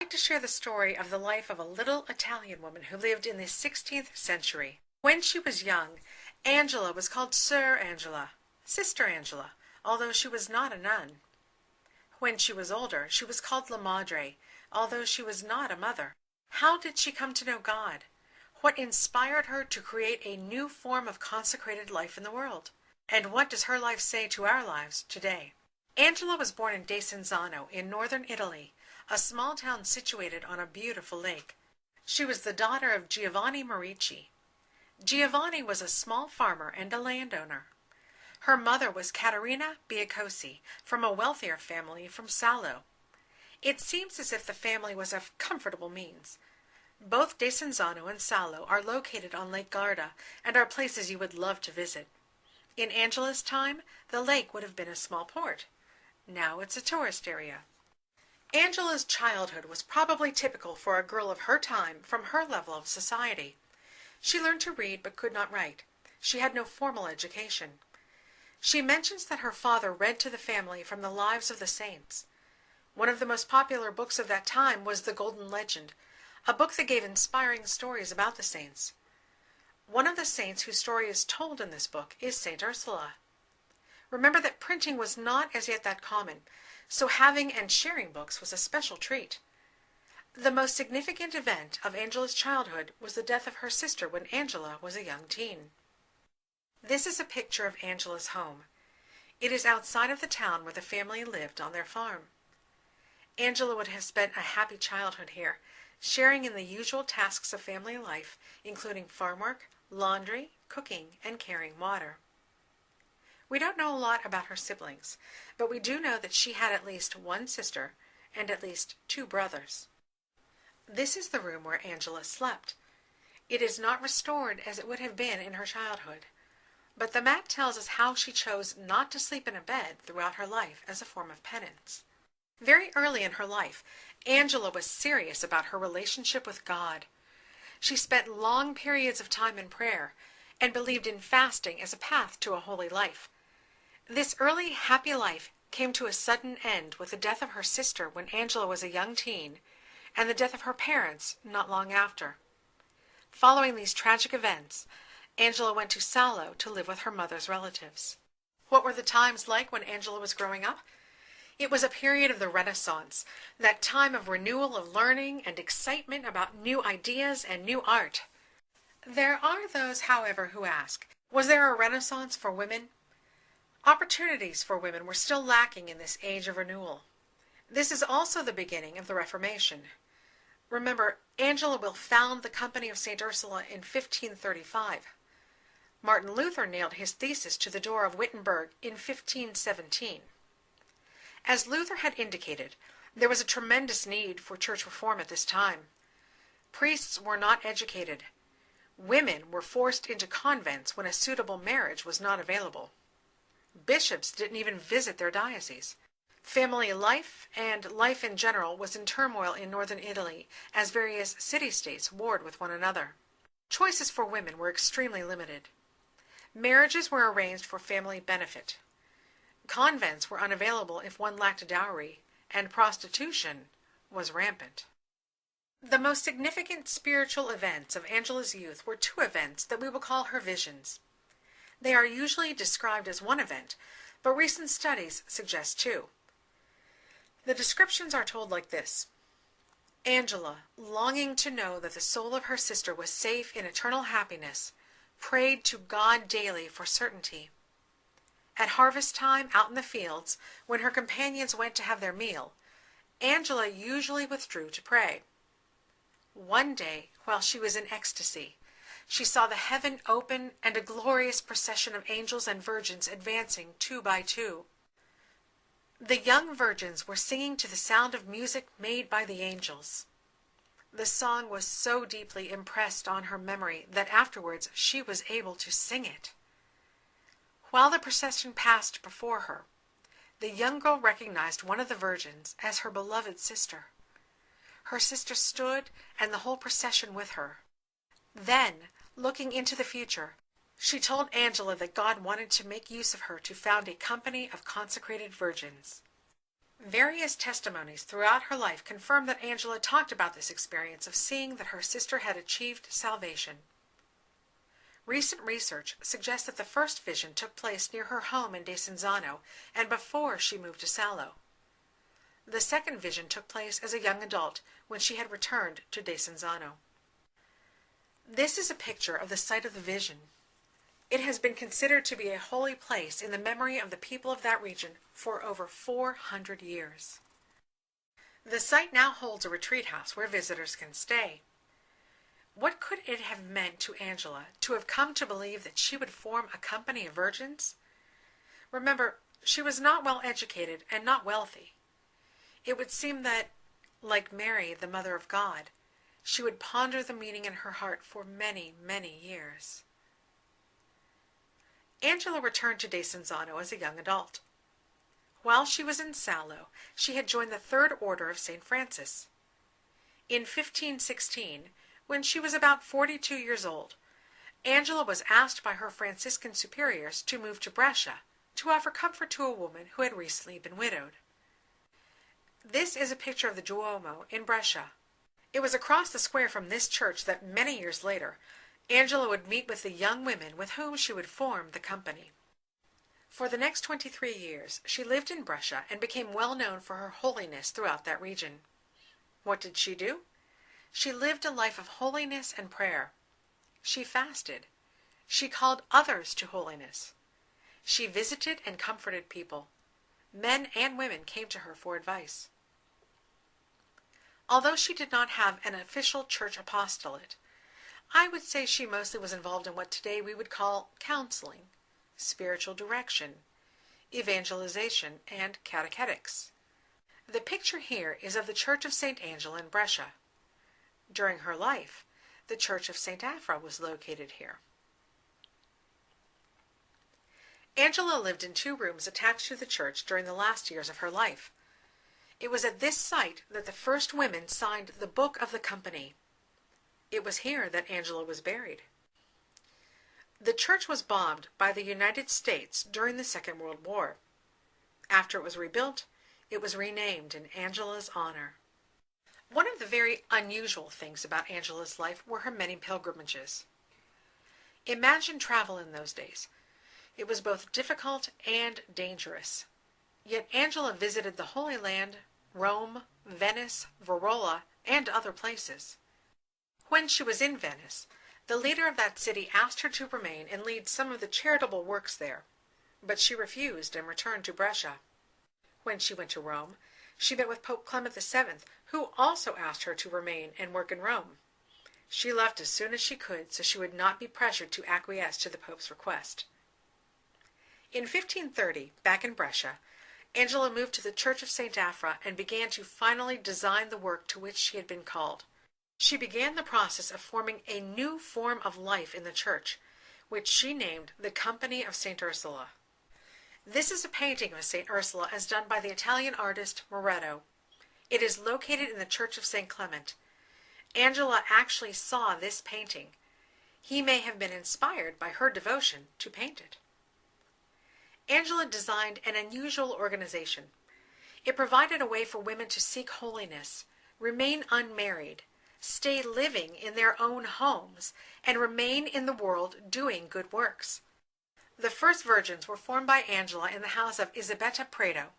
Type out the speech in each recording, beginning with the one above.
I'd like to share the story of the life of a little Italian woman who lived in the 16th century. When she was young, Angela was called Sir Angela, Sister Angela, although she was not a nun. When she was older, she was called La Madre, although she was not a mother. How did she come to know God? What inspired her to create a new form of consecrated life in the world? And what does her life say to our lives today? Angela was born in Desenzano in northern Italy, a small town situated on a beautiful lake. She was the daughter of Giovanni Marici. Giovanni was a small farmer and a landowner. Her mother was Caterina Biacosi, from a wealthier family from Salo. It seems as if the family was of comfortable means. Both Desenzano and Salo are located on Lake Garda and are places you would love to visit. In Angela's time, the lake would have been a small port. Now it's a tourist area. Angela's childhood was probably typical for a girl of her time from her level of society. She learned to read but could not write. She had no formal education. She mentions that her father read to the family from the lives of the saints. One of the most popular books of that time was The Golden Legend, a book that gave inspiring stories about the saints. One of the saints whose story is told in this book is Saint Ursula. Remember that printing was not as yet that common, so having and sharing books was a special treat. The most significant event of Angela's childhood was the death of her sister when Angela was a young teen. This is a picture of Angela's home. It is outside of the town where the family lived on their farm. Angela would have spent a happy childhood here, sharing in the usual tasks of family life, including farm work, laundry, cooking, and carrying water. We don't know a lot about her siblings, but we do know that she had at least one sister and at least two brothers. This is the room where Angela slept. It is not restored as it would have been in her childhood, but the map tells us how she chose not to sleep in a bed throughout her life as a form of penance. Very early in her life, Angela was serious about her relationship with God. She spent long periods of time in prayer and believed in fasting as a path to a holy life. This early, happy life came to a sudden end with the death of her sister when Angela was a young teen, and the death of her parents not long after. Following these tragic events, Angela went to Salo to live with her mother's relatives. What were the times like when Angela was growing up? It was a period of the Renaissance, that time of renewal of learning and excitement about new ideas and new art. There are those, however, who ask, was there a Renaissance for women? Opportunities for women were still lacking in this age of renewal. This is also the beginning of the Reformation. Remember, Angela will found the Company of St. Ursula in 1535. Martin Luther nailed his thesis to the door of Wittenberg in 1517. As Luther had indicated, there was a tremendous need for church reform at this time. Priests were not educated. Women were forced into convents when a suitable marriage was not available. Bishops didn't even visit their dioceses. Family life and life in general was in turmoil in northern Italy as various city-states warred with one another. Choices for women were extremely limited. Marriages were arranged for family benefit. Convents were unavailable if one lacked a dowry, and prostitution was rampant. The most significant spiritual events of Angela's youth were two events that we will call her visions. They are usually described as one event, but recent studies suggest two. The descriptions are told like this. Angela, longing to know that the soul of her sister was safe in eternal happiness, prayed to God daily for certainty. At harvest time, out in the fields, when her companions went to have their meal, Angela usually withdrew to pray. One day, while she was in ecstasy, she saw the heaven open and a glorious procession of angels and virgins advancing two by two. The young virgins were singing to the sound of music made by the angels. The song was so deeply impressed on her memory that afterwards she was able to sing it. While the procession passed before her, the young girl recognized one of the virgins as her beloved sister. Her sister stood and the whole procession with her. Then, looking into the future, she told Angela that God wanted to make use of her to found a company of consecrated virgins. Various testimonies throughout her life confirm that Angela talked about this experience of seeing that her sister had achieved salvation. Recent research suggests that the first vision took place near her home in Desenzano and before she moved to Salò. The second vision took place as a young adult when she had returned to Desenzano. This is a picture of the site of the vision. It has been considered to be a holy place in the memory of the people of that region for over 400 years. The site now holds a retreat house where visitors can stay. What could it have meant to Angela to have come to believe that she would form a company of virgins? Remember, she was not well educated and not wealthy. It would seem that, like Mary, the Mother of God, she would ponder the meaning in her heart for many, many years. Angela returned to Desenzano as a young adult. While she was in Salò, she had joined the Third Order of St. Francis. In 1516, when she was about 42 years old, Angela was asked by her Franciscan superiors to move to Brescia to offer comfort to a woman who had recently been widowed. This is a picture of the Duomo in Brescia. It was across the square from this church that many years later, Angela would meet with the young women with whom she would form the company. For the next 23 years, she lived in Brescia and became well known for her holiness throughout that region. What did she do? She lived a life of holiness and prayer. She fasted. She called others to holiness. She visited and comforted people. Men and women came to her for advice. Although she did not have an official church apostolate, I would say she mostly was involved in what today we would call counseling, spiritual direction, evangelization, and catechetics. The picture here is of the Church of St. Angela in Brescia. During her life, the Church of St. Afra was located here. Angela lived in 2 rooms attached to the church during the last years of her life. It was at this site that the first women signed the Book of the Company. It was here that Angela was buried. The church was bombed by the United States during the Second World War. After it was rebuilt, it was renamed in Angela's honor. One of the very unusual things about Angela's life were her many pilgrimages. Imagine travel in those days. It was both difficult and dangerous. Yet Angela visited the Holy Land, Rome, Venice, Verona, and other places. When she was in Venice, the leader of that city asked her to remain and lead some of the charitable works there, but she refused and returned to Brescia. When she went to Rome, she met with Pope Clement VII, who also asked her to remain and work in Rome. She left as soon as she could so she would not be pressured to acquiesce to the Pope's request. In 1530, back in Brescia, Angela moved to the Church of St. Afra and began to finally design the work to which she had been called. She began the process of forming a new form of life in the church, which she named the Company of St. Ursula. This is a painting of St. Ursula as done by the Italian artist Moretto. It is located in the Church of St. Clement. Angela actually saw this painting. He may have been inspired by her devotion to paint it. Angela designed an unusual organization. It provided a way for women to seek holiness, remain unmarried, stay living in their own homes, and remain in the world doing good works. The first virgins were formed by Angela in the house of Isabetta Prato,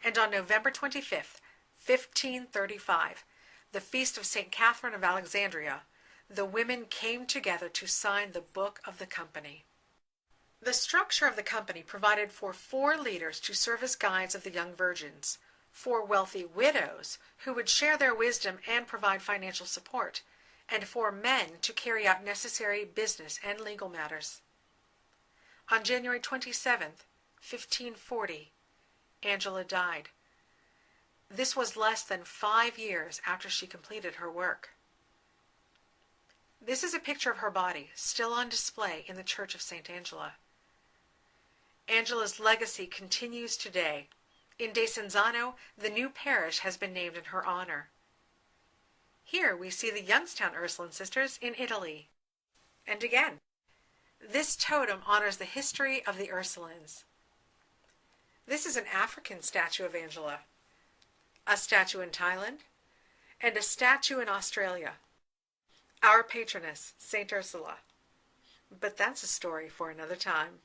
and on November 25th, 1535, the feast of St. Catherine of Alexandria, the women came together to sign the Book of the Company. The structure of the company provided for 4 leaders to serve as guides of the young virgins, 4 wealthy widows who would share their wisdom and provide financial support, and 4 men to carry out necessary business and legal matters. On January 27th, 1540, Angela died. This was less than 5 years after she completed her work. This is a picture of her body, still on display in the Church of St. Angela. Angela's legacy continues today. In Desenzano, the new parish has been named in her honor. Here we see the Youngstown Ursuline Sisters in Italy. And again, this totem honors the history of the Ursulines. This is an African statue of Angela. a statue in Thailand, and a statue in Australia. Our patroness, Saint Ursula. But that's a story for another time.